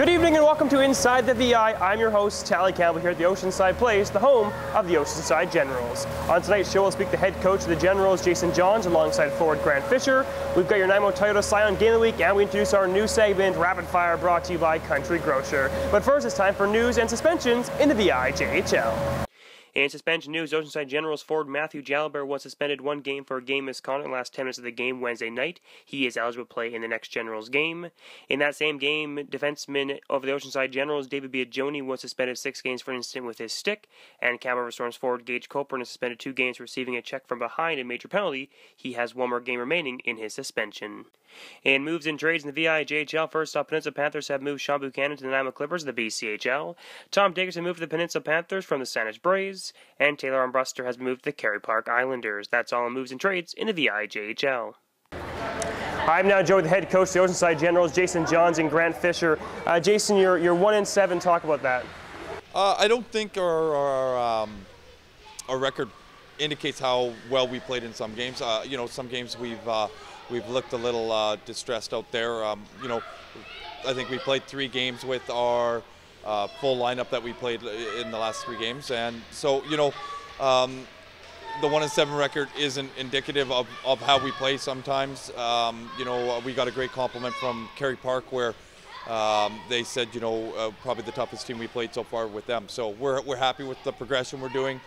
Good evening and welcome to Inside the VI. I'm your host, Tali Campbell, here at the Oceanside Place, the home of the Oceanside Generals. On tonight's show, we'll speak to head coach of the Generals, Jason Johns, alongside forward Grant Fisher. We've got your Nanaimo Toyota Scion Game of the Week, and we introduce our new segment, Rapid Fire, brought to you by Country Grocer. But first, it's time for news and suspensions in the VIJHL. In suspension news, Oceanside Generals forward Matthew Jalabert was suspended 1 game for a game misconduct in the last 10 minutes of the game Wednesday night. He is eligible to play in the next Generals game. In that same game, defenseman of the Oceanside Generals, David Biagioni, was suspended 6 games for an incident with his stick, and Campbell Storms forward Gage Copeland is suspended 2 games for receiving a check from behind a major penalty. He has 1 more game remaining in his suspension. In moves and trades in the VIJHL, first off, Peninsula Panthers have moved Sean Buchanan to the Nanaimo Clippers of the BCHL. Tom Dickerson moved to the Peninsula Panthers from the Saanich Braves, and Taylor Armbruster has moved to the Kerry Park Islanders. That's all in moves and trades in the VIJHL. I'm now joined with the head coach of the Oceanside Generals, Jason Johns and Grant Fisher. Jason, you're 1-7. Talk about that. I don't think our record indicates how well we played in some games. Some games we've looked a little distressed out there. I think we played 3 games with our full lineup that we played in the last 3 games, and so the 1-7 record isn't indicative of how we play sometimes. We got a great compliment from Kerry Park where they said probably the toughest team we played so far with them. So we're happy with the progression we're doing.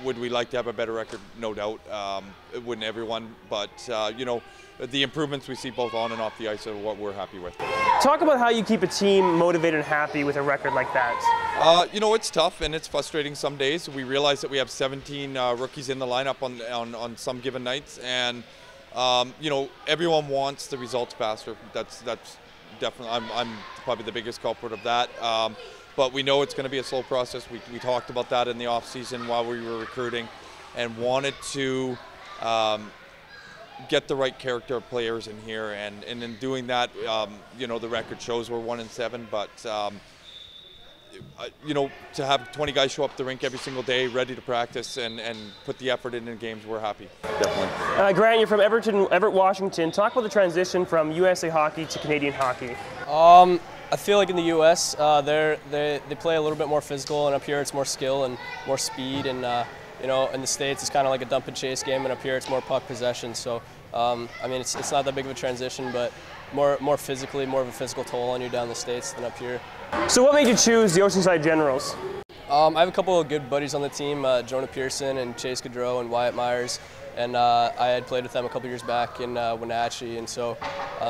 Would we like to have a better record? No doubt. Wouldn't everyone? But the improvements we see both on and off the ice are what we're happy with. Talk about how you keep a team motivated and happy with a record like that. It's tough and it's frustrating some days. We realize that we have 17 rookies in the lineup on some given nights, and everyone wants the results faster. That's definitely, I'm probably the biggest culprit of that. But we know it's going to be a slow process. We talked about that in the off season while we were recruiting, and wanted to get the right character of players in here, and in doing that, the record shows we're 1-7, but to have 20 guys show up the rink every single day, ready to practice and put the effort in games, we're happy. Definitely. Grant, you're from Everett, Washington. Talk about the transition from USA hockey to Canadian hockey. I feel like in the U.S. They play a little bit more physical, and up here it's more skill and more speed, and in the States it's kind of like a dump and chase game, and up here it's more puck possession. So it's not that big of a transition, but more physically, more of a physical toll on you down the States than up here. So what made you choose the Oceanside Generals? I have a couple of good buddies on the team, Jonah Pearson and Chase Gaudreau and Wyatt Myers, and I had played with them a couple years back in Wenatchee, and so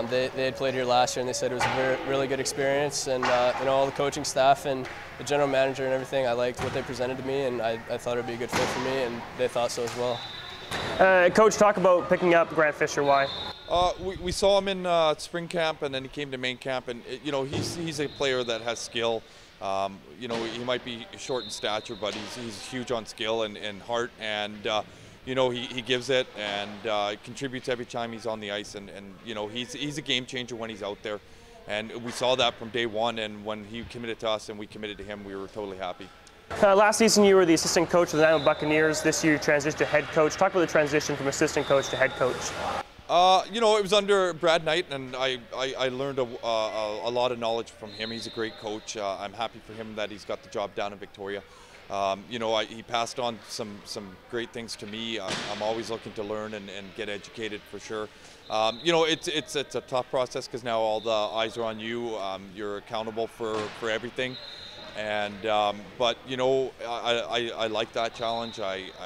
they had played here last year, and they said it was a really good experience, and all the coaching staff and the general manager and everything, I liked what they presented to me, and I thought it would be a good fit for me, and they thought so as well. Coach, talk about picking up Grant Fisher. Why? We saw him in spring camp, and then he came to main camp, and he's a player that has skill. He might be short in stature, but he's huge on skill and heart, and he gives it and contributes every time he's on the ice, and he's a game changer when he's out there, and we saw that from day one. And when he committed to us and we committed to him, we were totally happy. Last season you were the assistant coach of the Nanaimo Buccaneers. This year you transitioned to head coach. Talk about the transition from assistant coach to head coach. It was under Brad Knight, and I learned a lot of knowledge from him. He's a great coach. I'm happy for him that he's got the job down in Victoria. He passed on some great things to me. I'm always looking to learn and get educated for sure. It's a tough process because now all the eyes are on you. You're accountable for everything. And but I like that challenge. I've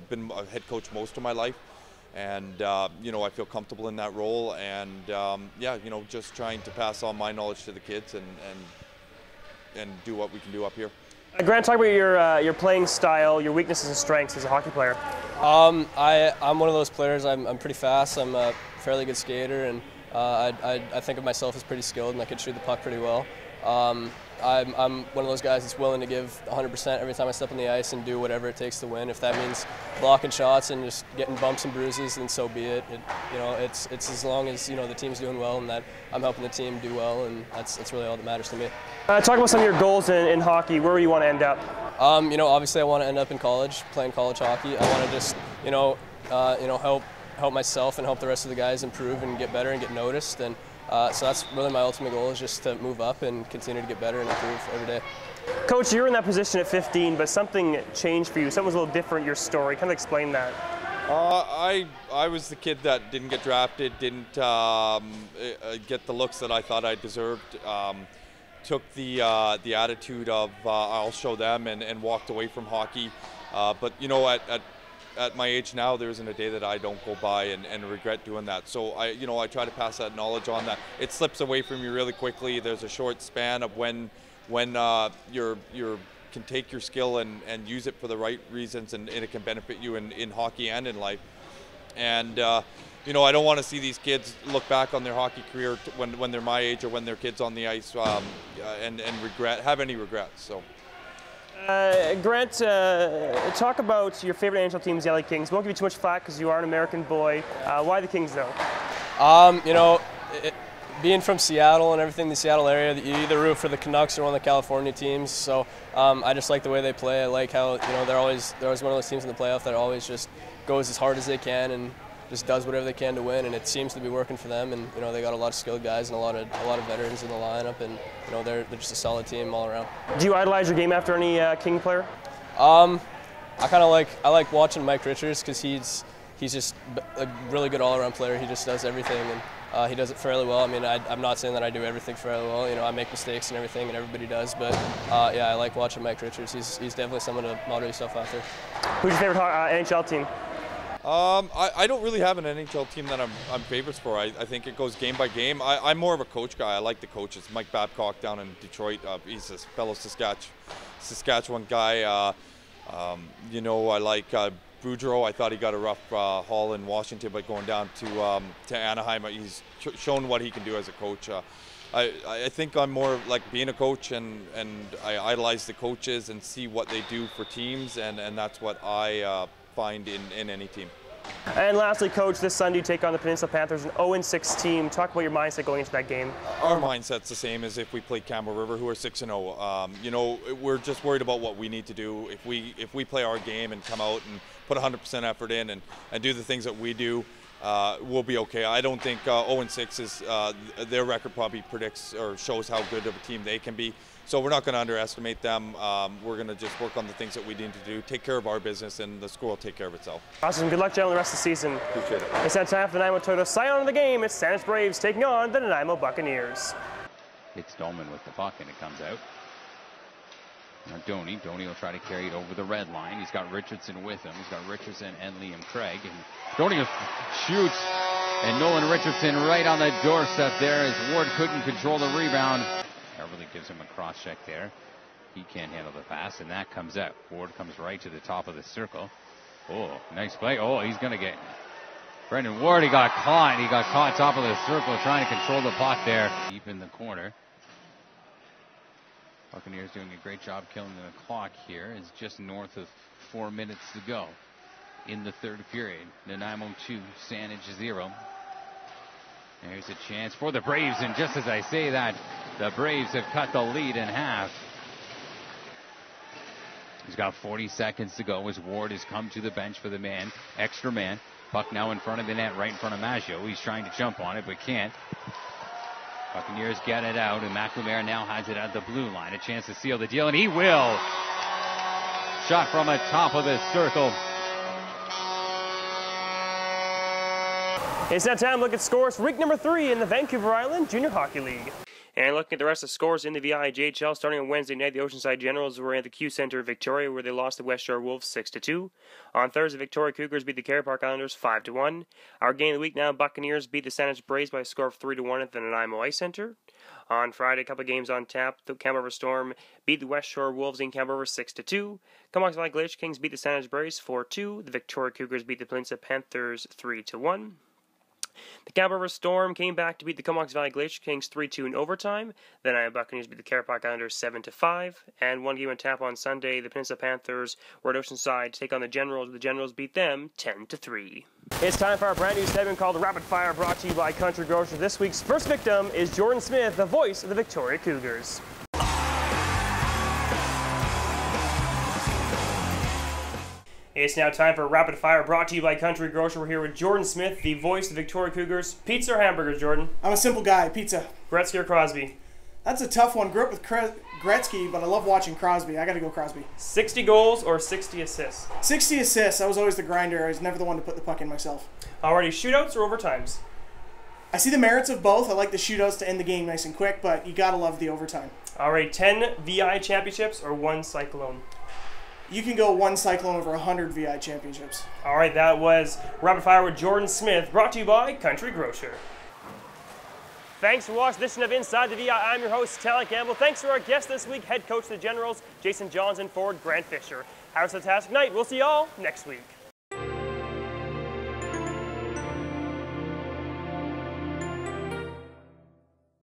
been a head coach most of my life, and I feel comfortable in that role. And just trying to pass on my knowledge to the kids and do what we can do up here. Grant, talk about your playing style, your weaknesses and strengths as a hockey player. I'm one of those players. I'm pretty fast. I'm a fairly good skater, and I think of myself as pretty skilled, and I can shoot the puck pretty well. I'm one of those guys that's willing to give 100% every time I step on the ice and do whatever it takes to win. If that means blocking shots and just getting bumps and bruises, then so be it. It's as long as the team's doing well and that I'm helping the team do well, and that's really all that matters to me. Talk about some of your goals in hockey. Where do you want to end up? Obviously I want to end up in college, playing college hockey. I want to just help myself and help the rest of the guys improve and get better and get noticed. And So that's really my ultimate goal, is just to move up and continue to get better and improve every day. Coach, you were in that position at 15, but something changed for you. Something was a little different, your story. Kind of explain that. I was the kid that didn't get drafted, didn't get the looks that I thought I deserved. Took the attitude of I'll show them, and walked away from hockey. But you know, at my age now, there isn't a day that I don't go by and regret doing that. So I try to pass that knowledge on. That it slips away from you really quickly. There's a short span of when you can take your skill and use it for the right reasons, and it can benefit you in hockey and in life. And I don't want to see these kids look back on their hockey career when they're my age, or when they're kids on the ice, and have any regrets. So. Grant, talk about your favorite NHL teams, the LA Kings. We won't give you too much flack because you are an American boy. Why the Kings, though? Being from Seattle and everything, the Seattle area, you either root for the Canucks or one of the California teams. So I just like the way they play. I like how they're always one of those teams in the playoff that always just goes as hard as they can and just does whatever they can to win. And it seems to be working for them. And they got a lot of skilled guys and a lot of veterans in the lineup. And they're just a solid team all around. Do you idolize your game after any King player? I like watching Mike Richards, because he's just a really good all-around player. He just does everything, and he does it fairly well. I mean, I'm not saying that I do everything fairly well. I make mistakes and everything, and everybody does. But yeah, I like watching Mike Richards. He's definitely someone to model yourself after. Who's your favorite NHL team? I don't really have an NHL team that I'm favorites for. I think it goes game by game. I'm more of a coach guy. I like the coaches. Mike Babcock down in Detroit, he's a fellow Saskatchewan guy. I like Boudreau. I thought he got a rough haul in Washington, but going down to Anaheim, he's shown what he can do as a coach. I think I'm more like being a coach, and I idolize the coaches and see what they do for teams, and that's what I find in any team. And lastly, Coach, this Sunday you take on the Peninsula Panthers, an 0-6 team. Talk about your mindset going into that game. Our mindset's the same as if we played Campbell River, who are 6-0. We're just worried about what we need to do. If we play our game and come out and put 100% effort in and do the things that we do, we'll be okay. I don't think 0-6 is their record probably predicts or shows how good of a team they can be. So we're not going to underestimate them. We're going to just work on the things that we need to do, take care of our business, and the score will take care of itself. Awesome. Good luck, gentlemen, the rest of the season. Appreciate it. It's that time for the Nanaimo Toyota Scion of the game. It's Saanich Braves taking on the Nanaimo Buccaneers. It's Dolman with the puck, and it comes out. Now Doney will try to carry it over the red line. He's got Richardson with him. He's got Richardson and Liam Craig. And Doney shoots, and Nolan Richardson right on the doorstep there as Ward couldn't control the rebound. Really gives him a cross check there. He can't handle the pass, and that comes out. Ward comes right to the top of the circle. Oh, nice play. Oh, he's going to get Brendan Ward. He got caught top of the circle trying to control the puck there. Deep in the corner. Buccaneers doing a great job killing the clock here. It's just north of 4 minutes to go in the third period. Nanaimo 2, Saanich 0. There's a chance for the Braves, and just as I say that, the Braves have cut the lead in half. He's got 40 seconds to go as Ward has come to the bench for the extra man. Puck now in front of the net, right in front of Maggio. He's trying to jump on it, but can't. Buccaneers get it out, and McLemore now has it at the blue line. A chance to seal the deal, and he will. Shot from the top of the circle. It's that time to look at scores for week number 3 in the Vancouver Island Junior Hockey League. And looking at the rest of the scores in the VIJHL, starting on Wednesday night, the Oceanside Generals were at the Q Center in Victoria, where they lost the West Shore Wolves 6-2. On Thursday, Victoria Cougars beat the Kerry Park Islanders 5-1. Our game of the week now, Buccaneers beat the Saanich Braves by a score of 3-1 at the Nanaimo Ice Center. On Friday, a couple of games on tap. The Campbell River Storm beat the West Shore Wolves in Campbell River 6-2. Comox Valley Glacier Kings beat the Saanich Braves 4-2. The Victoria Cougars beat the Peninsula Panthers 3-1. The Campbell River Storm came back to beat the Comox Valley Glacier Kings 3-2 in overtime. The Nanaimo Buccaneers beat the Kerry Park Islanders 7-5. And one game on tap on Sunday, the Peninsula Panthers were at Oceanside to take on the Generals. The Generals beat them 10-3. It's time for our brand new segment called the Rapid Fire, brought to you by Country Grocer. This week's first victim is Jordan Smith, the voice of the Victoria Cougars. It's now time for Rapid Fire, brought to you by Country Grocer. We're here with Jordan Smith, the voice of the Victoria Cougars. Pizza or hamburgers, Jordan? I'm a simple guy. Pizza. Gretzky or Crosby? That's a tough one. Grew up with Gretzky, but I love watching Crosby. I got to go Crosby. 60 goals or 60 assists? 60 assists. I was always the grinder. I was never the one to put the puck in myself. Alrighty, shootouts or overtimes? I see the merits of both. I like the shootouts to end the game nice and quick, but you got to love the overtime. Alright, 10 VI championships or 1 Cyclone? You can go 1 Cyclone over 100 VI championships. Alright, that was Rapid Fire with Jordan Smith, brought to you by Country Grocer. Thanks for watching this edition of Inside the VI. I'm your host, Tali Campbell. Thanks to our guest this week, head coach of the Generals, Jason Johns, and forward Grant Fisher. Have a fantastic night. We'll see you all next week.